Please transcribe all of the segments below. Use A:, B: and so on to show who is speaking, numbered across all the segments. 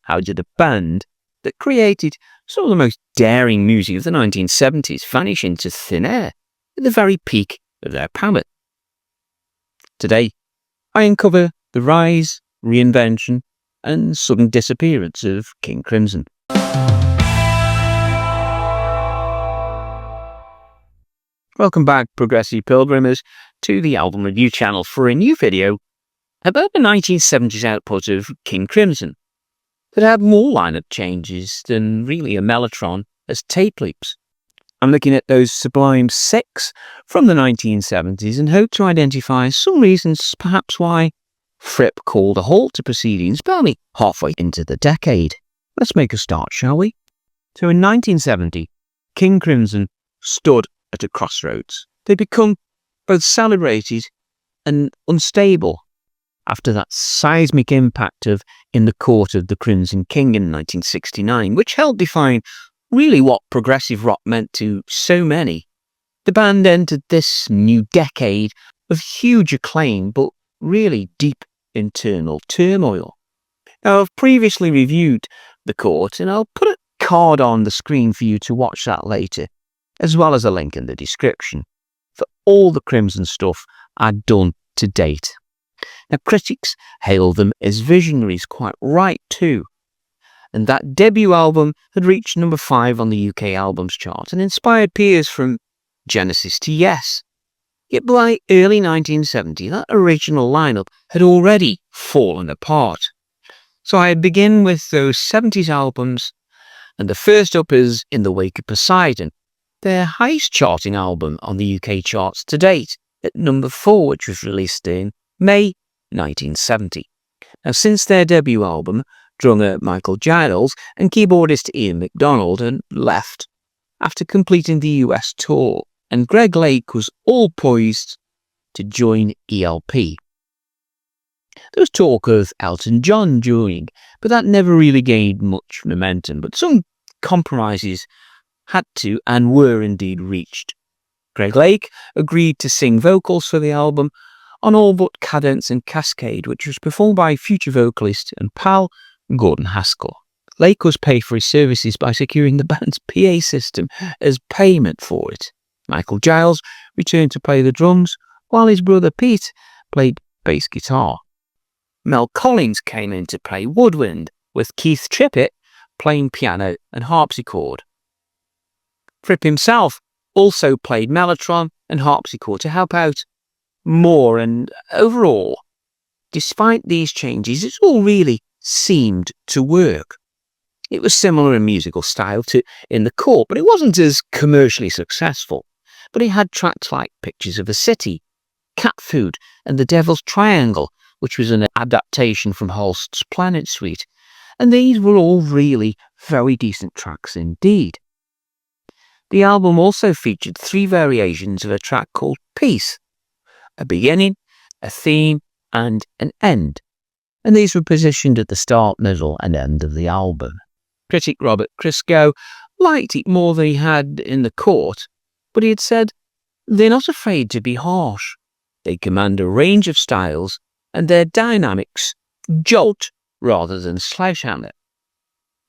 A: how did a band that created some of the most daring music of the 1970s vanish into thin air at the very peak of their power? Today, I uncover the rise, reinvention, and sudden disappearance of King Crimson. Welcome back, Progressive Pilgrimers, to the Album Review channel for a new video about the 1970s output of King Crimson that had more lineup changes than really a mellotron as tape loops. I'm looking at those sublime 6 from the 1970s and hope to identify some reasons perhaps why Fripp called a halt to proceedings barely halfway into the decade. Let's make a start, shall we? So in 1970, King Crimson stood at a crossroads. They become both celebrated and unstable after that seismic impact of In the Court of the Crimson King in 1969, which helped define really what progressive rock meant to so many. The band entered this new decade of huge acclaim, but really deep internal turmoil. Now, I've previously reviewed The Court, and I'll put a card on the screen for you to watch that later, as well as a link in the description for all the Crimson stuff I'd done to date. Now, critics hail them as visionaries, quite right too. And that debut album had reached number 5 on the UK albums chart and inspired peers from Genesis to Yes. Yet by early 1970, that original lineup had already fallen apart. So I begin with those 70s albums, and the first up is In the Wake of Poseidon, their highest charting album on the UK charts to date, at number 4, which was released in May 1970. Now, since their debut album, drummer Michael Giles and keyboardist Ian MacDonald had left after completing the US tour, and Greg Lake was all poised to join ELP. There was talk of Elton John joining, but that never really gained much momentum, but some compromises had to and were indeed reached. Greg Lake agreed to sing vocals for the album on all but Cadence and Cascade, which was performed by future vocalist and pal Gordon Haskell. Lake was paid for his services by securing the band's PA system as payment for it. Michael Giles returned to play the drums, while his brother Pete played bass guitar. Mel Collins came in to play woodwind, with Keith Trippett playing piano and harpsichord. Fripp himself also played mellotron and harpsichord to help out more, and overall, despite these changes, it all really seemed to work. It was similar in musical style to In the Court, but it wasn't as commercially successful. But it had tracks like Pictures of a City, Cat Food, and The Devil's Triangle, which was an adaptation from Holst's Planet Suite, and these were all really very decent tracks indeed. The album also featured 3 variations of a track called Peace, a beginning, a theme, and an end, and these were positioned at the start, middle, and end of the album. Critic Robert Christgau liked it more than he had In the Court, but he had said, "They're not afraid to be harsh. They command a range of styles, and their dynamics jolt rather than sledgehammer."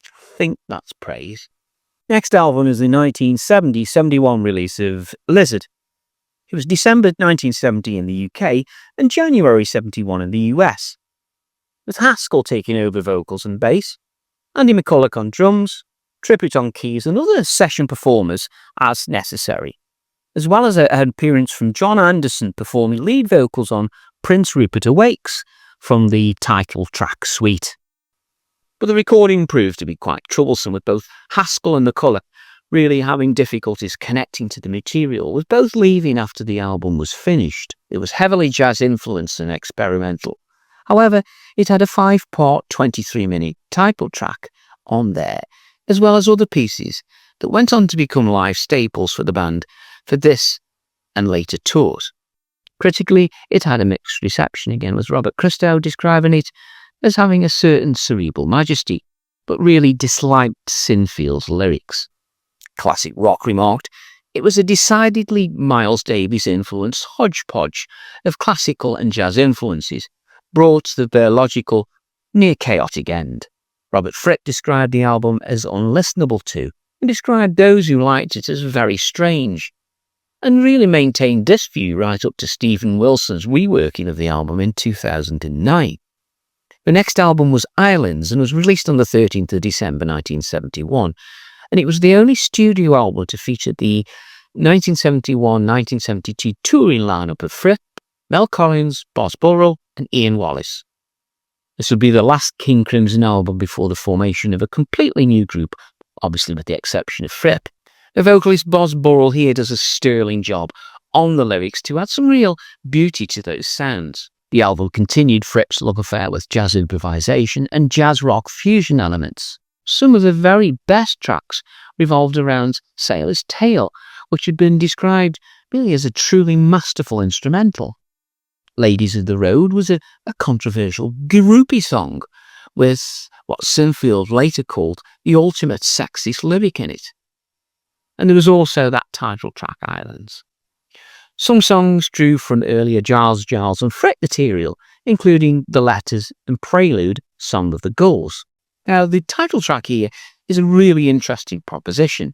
A: I think that's praise. Next album is the 1970-71 release of Lizard. It was December 1970 in the UK and January 71 in the US, with Haskell taking over vocals and bass, Andy McCulloch on drums, Trippett on keys, and other session performers as necessary, as well as an appearance from John Anderson performing lead vocals on Prince Rupert Awakes from the title track suite. But the recording proved to be quite troublesome, with both Haskell and McCulloch really having difficulties connecting to the material, with both leaving after the album was finished. It was heavily jazz-influenced and experimental. However, it had a 5-part, 23-minute title track on there, as well as other pieces that went on to become live staples for the band for this and later tours. Critically, it had a mixed reception, again with Robert Christgau describing it as having a certain cerebral majesty, but really disliked Sinfield's lyrics. Classic Rock remarked, "It was a decidedly Miles Davis-influenced hodgepodge of classical and jazz influences, brought to their logical, near-chaotic end." Robert Fripp described the album as unlistenable to, and described those who liked it as very strange, and really maintained this view right up to Stephen Wilson's reworking of the album in 2009. The next album was Islands and was released on the 13th of December 1971, and it was the only studio album to feature the 1971-1972 touring lineup of Fripp, Mel Collins, Boz Burrell and Ian Wallace. This would be the last King Crimson album before the formation of a completely new group, obviously with the exception of Fripp. The vocalist Boz Burrell here does a sterling job on the lyrics to add some real beauty to those sounds. The album continued Fripp's love affair with jazz improvisation and jazz rock fusion elements. Some of the very best tracks revolved around Sailor's Tale, which had been described really as a truly masterful instrumental. Ladies of the Road was a controversial groupie song, with what Sinfield later called the ultimate sexist lyric in it. And there was also that title track, Islands. Some songs drew from earlier Giles and Fripp material, including The Letters and Prelude, Song of the Gulls. Now, the title track here is a really interesting proposition,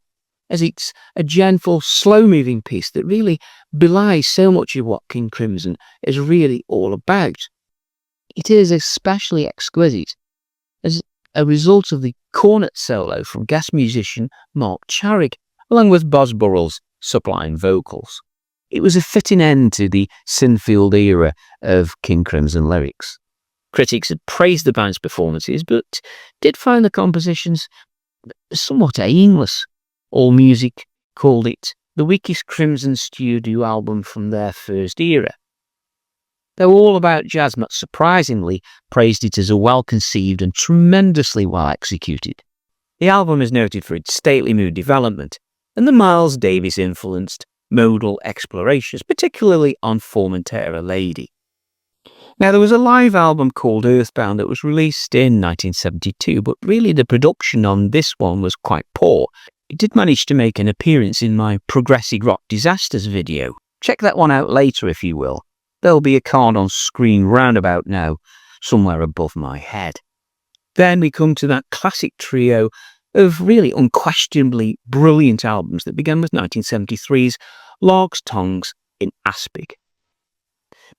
A: as it's a gentle, slow-moving piece that really belies so much of what King Crimson is really all about. It is especially exquisite as a result of the cornet solo from guest musician Mark Charrick, along with Boz Burrell's sublime vocals. It was a fitting end to the Sinfield era of King Crimson lyrics. Critics had praised the band's performances, but did find the compositions somewhat aimless. AllMusic called it the weakest Crimson studio album from their first era. Though All About Jazz, not surprisingly, praised it as a well-conceived and tremendously well-executed. The album is noted for its stately mood development and the Miles Davis-influenced modal explorations, particularly on Formentera Lady. Now, there was a live album called Earthbound that was released in 1972, but really the production on this one was quite poor. It did manage to make an appearance in my Progressive Rock Disasters video. Check that one out later if you will. There'll be a card on screen roundabout now, somewhere above my head. Then we come to that classic trio of really unquestionably brilliant albums that began with 1973's Larks Tongues in Aspic.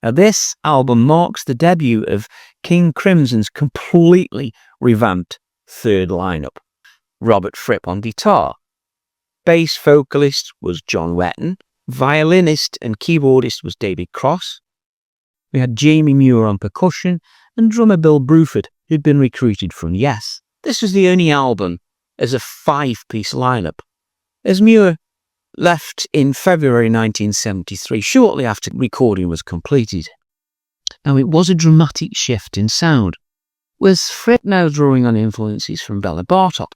A: Now, this album marks the debut of King Crimson's completely revamped third lineup. Robert Fripp on guitar. Bass vocalist was John Wetton. Violinist and keyboardist was David Cross. We had Jamie Muir on percussion and drummer Bill Bruford, who'd been recruited from Yes. This was the only album as a 5-piece lineup, as Muir left in February 1973, shortly after recording was completed. Now, it was a dramatic shift in sound, with Fripp now drawing on influences from Bela Bartok,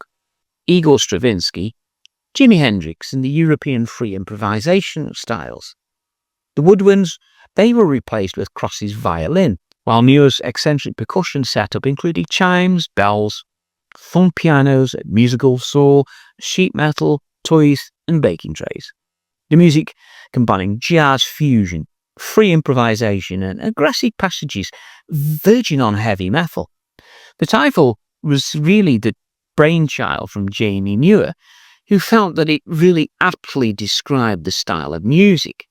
A: Igor Stravinsky, Jimi Hendrix and the European free improvisation styles. The woodwinds, they were replaced with Cross's violin, while Muir's eccentric percussion setup included chimes, bells, thumb pianos, musical saw, sheet metal, toys and baking trays. The music combining jazz fusion, free improvisation and aggressive passages verging on heavy metal. The title was really the brainchild from Jamie Muir, who felt that it really aptly described the style of music.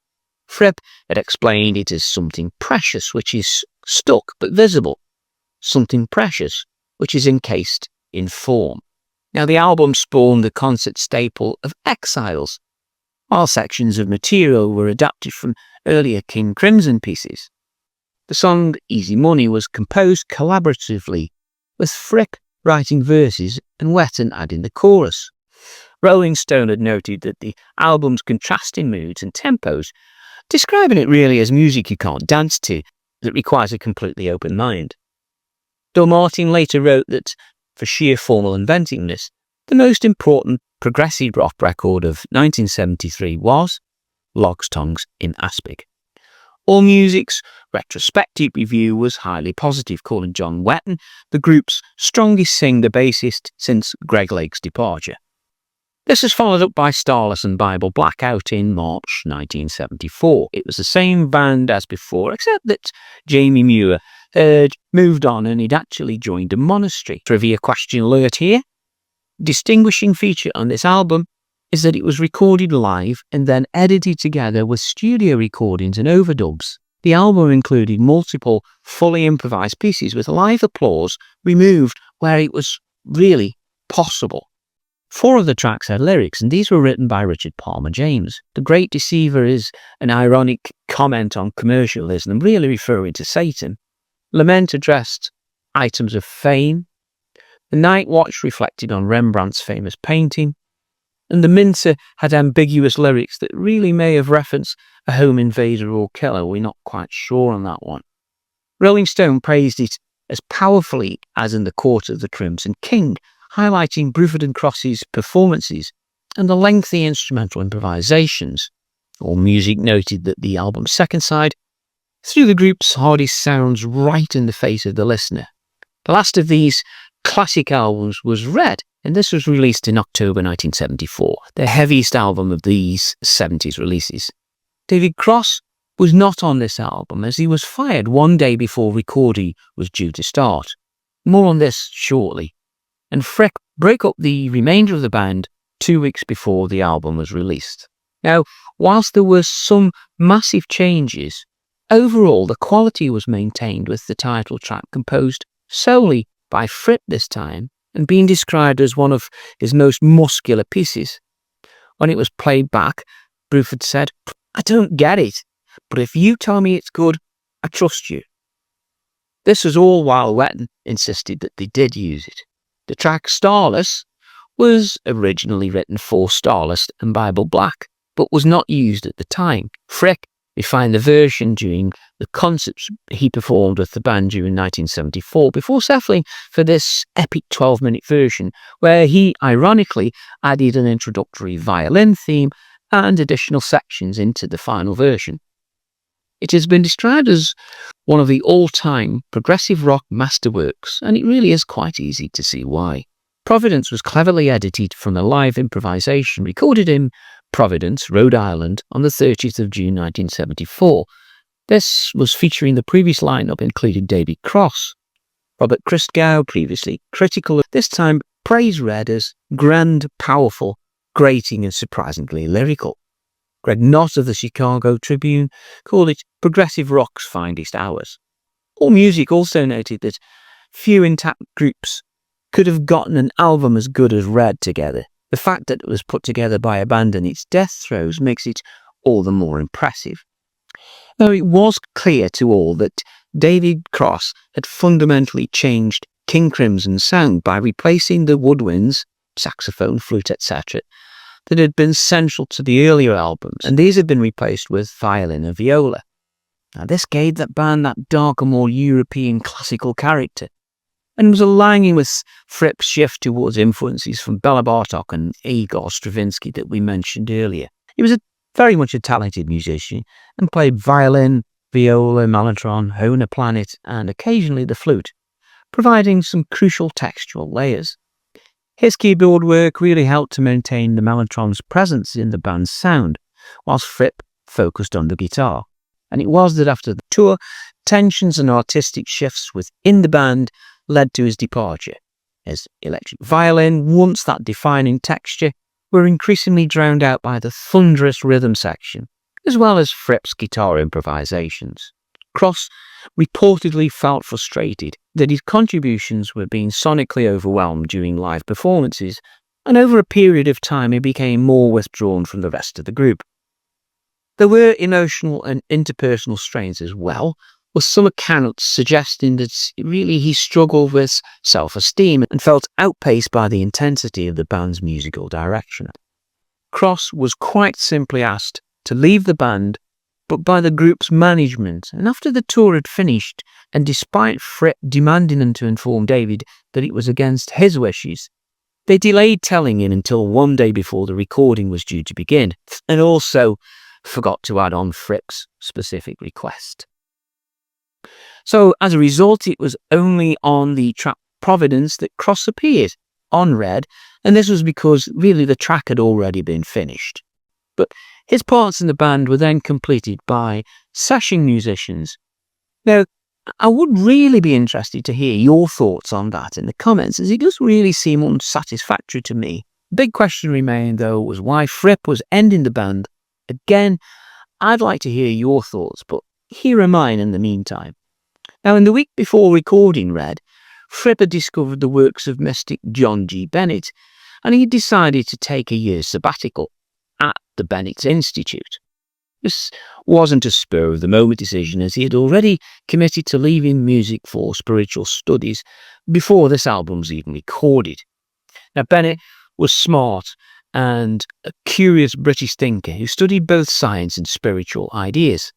A: Fripp had explained it as something precious which is stuck but visible, something precious which is encased in form. Now, the album spawned the concert staple of Exiles, while sections of material were adapted from earlier King Crimson pieces. The song Easy Money was composed collaboratively, with Fripp writing verses and Wetton adding the chorus. Rolling Stone had noted that the album's contrasting moods and tempos, describing it really as music you can't dance to, that requires a completely open mind. Though Martin later wrote that, for sheer formal inventiveness, the most important progressive rock record of 1973 was Larks Tongues in Aspic. AllMusic's retrospective review was highly positive, calling John Wetton the group's strongest singer-bassist since Greg Lake's departure. This was followed up by Starless and Bible Black out in March 1974. It was the same band as before, except that Jamie Muir had moved on and he'd actually joined a monastery. Trivia question alert here. Distinguishing feature on this album is that it was recorded live and then edited together with studio recordings and overdubs. The album included multiple fully improvised pieces with live applause removed where it was really possible. 4 of the tracks had lyrics, and these were written by Richard Palmer James. The Great Deceiver is an ironic comment on commercialism, really referring to Satan. Lament addressed items of fame. The Night Watch reflected on Rembrandt's famous painting. And the Minter had ambiguous lyrics that really may have referenced a home invader or killer. We're not quite sure on that one. Rolling Stone praised it as powerfully as in the Court of the Crimson King, highlighting Bruford and Cross's performances and the lengthy instrumental improvisations. AllMusic noted that the album's second side threw the group's hardest sounds right in the face of the listener. The last of these classic albums was Red, and this was released in October 1974, the heaviest album of these 70s releases. David Cross was not on this album as he was fired one day before recording was due to start. More on this shortly. And Fripp broke up the remainder of the band 2 weeks before the album was released. Now, whilst there were some massive changes, overall the quality was maintained, with the title track composed solely by Fripp this time and being described as one of his most muscular pieces. When it was played back, Bruford said, "I don't get it, but if you tell me it's good, I trust you." This was all while Wetton insisted that they did use it. The track Starless was originally written for Starless and Bible Black, but was not used at the time. Fripp refined the version during the concerts he performed with the band during 1974 before settling for this epic 12-minute version, where he ironically added an introductory violin theme and additional sections into the final version. It has been described as one of the all-time progressive rock masterworks, and it really is quite easy to see why. Providence was cleverly edited from a live improvisation recorded in Providence, Rhode Island, on the 30th of June 1974. This was featuring the previous lineup including David Cross. Robert Christgau, previously critical, this time praised Red as grand, powerful, grating and surprisingly lyrical. Greg Knott of the Chicago Tribune called it progressive rock's finest hours. AllMusic also noted that few intact groups could have gotten an album as good as Red together. The fact that it was put together by a band in its death throes makes it all the more impressive. Now, it was clear to all that David Cross had fundamentally changed King Crimson's sound by replacing the woodwinds, saxophone, flute, etc., that had been central to the earlier albums, and these had been replaced with violin and viola. Now, this gave that band that darker, more European classical character, and was aligning with Fripp's shift towards influences from Bela Bartok and Igor Stravinsky that we mentioned earlier. He was very much a talented musician and played violin, viola, mellotron, Hohner planet, and occasionally the flute, providing some crucial textual layers. His keyboard work really helped to maintain the mellotron's presence in the band's sound, whilst Fripp focused on the guitar. And it was that after the tour, tensions and artistic shifts within the band led to his departure, as electric violin, once that defining texture, were increasingly drowned out by the thunderous rhythm section, as well as Fripp's guitar improvisations. Cross reportedly felt frustrated that his contributions were being sonically overwhelmed during live performances, and over a period of time he became more withdrawn from the rest of the group. There were emotional and interpersonal strains as well, with some accounts suggesting that really he struggled with self-esteem and felt outpaced by the intensity of the band's musical direction. Cross was quite simply asked to leave the band, but by the group's management, and after the tour had finished, and despite Fripp demanding them to inform David that it was against his wishes, they delayed telling him until one day before the recording was due to begin, and also forgot to add on Fripp's specific request. So as a result, it was only on the track Providence that Cross appeared on Red, and this was because really the track had already been finished. But his parts in the band were then completed by session musicians. Now, I would really be interested to hear your thoughts on that in the comments, as it does really seem unsatisfactory to me. The big question remained, though, was why Fripp was ending the band. Again, I'd like to hear your thoughts, but here are mine in the meantime. Now, in the week before recording Red, Fripp had discovered the works of mystic John G. Bennett, and he decided to take a year's sabbatical at the Bennett Institute. This wasn't a spur-of-the-moment decision, as he had already committed to leaving music for spiritual studies before this album was even recorded. Now, Bennett was smart and a curious British thinker who studied both science and spiritual ideas.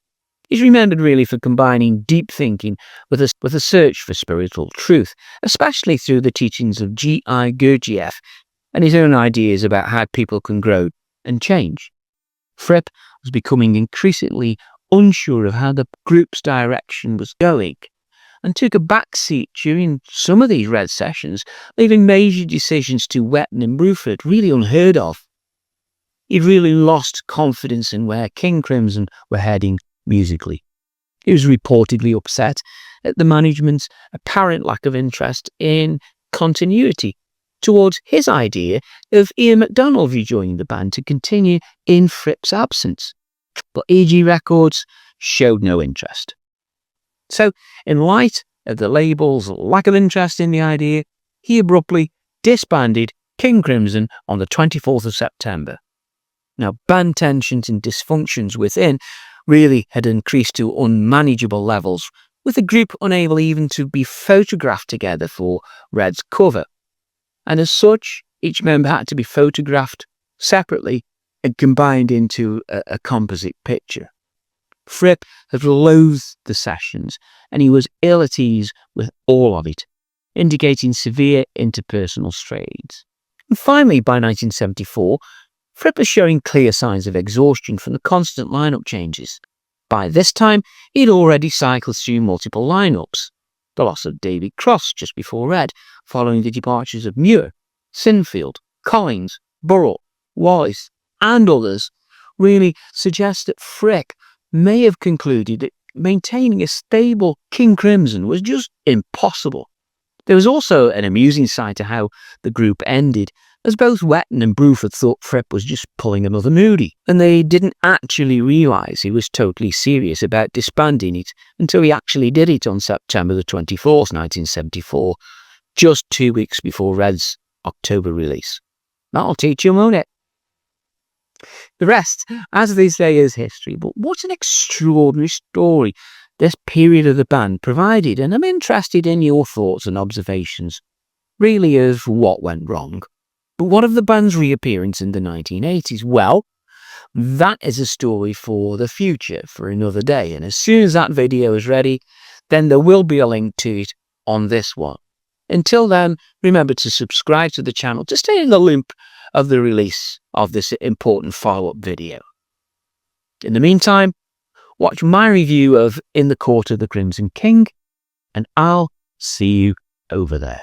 A: He's remembered really for combining deep thinking with a search for spiritual truth, especially through the teachings of G.I. Gurdjieff and his own ideas about how people can grow and change. Fripp was becoming increasingly unsure of how the group's direction was going, and took a back seat during some of these Red sessions, leaving major decisions to Wetton and Bruford really unheard of. He'd really lost confidence in where King Crimson were heading musically. He was reportedly upset at the management's apparent lack of interest in continuity towards his idea of Ian MacDonald rejoining the band to continue in Fripp's absence, but EG Records showed no interest. So, in light of the label's lack of interest in the idea, he abruptly disbanded King Crimson on the 24th of September. Now, band tensions and dysfunctions within really had increased to unmanageable levels, with the group unable even to be photographed together for Red's cover. And as such, each member had to be photographed separately and combined into a composite picture. Fripp had loathed the sessions, and he was ill at ease with all of it, indicating severe interpersonal strains. And finally, by 1974, Fripp was showing clear signs of exhaustion from the constant lineup changes. By this time, he'd already cycled through multiple lineups. The loss of David Cross just before Red, following the departures of Muir, Sinfield, Collins, Burrell, Wallace, and others, really suggests that Fripp may have concluded that maintaining a stable King Crimson was just impossible. There was also an amusing side to how the group ended, as both Wetton and Bruford thought Fripp was just pulling another Moody, and they didn't actually realise he was totally serious about disbanding it until he actually did it on September the 24th, 1974, just 2 weeks before Red's October release. That'll teach you, won't it? The rest, as they say, is history, but what an extraordinary story this period of the band provided, and I'm interested in your thoughts and observations, really, of what went wrong. But what of the band's reappearance in the 1980s? Well, that is a story for the future, for another day, and as soon as that video is ready, then there will be a link to it on this one. Until then, remember to subscribe to the channel to stay in the loop of the release of this important follow-up video. In the meantime, watch my review of In the Court of the Crimson King, and I'll see you over there.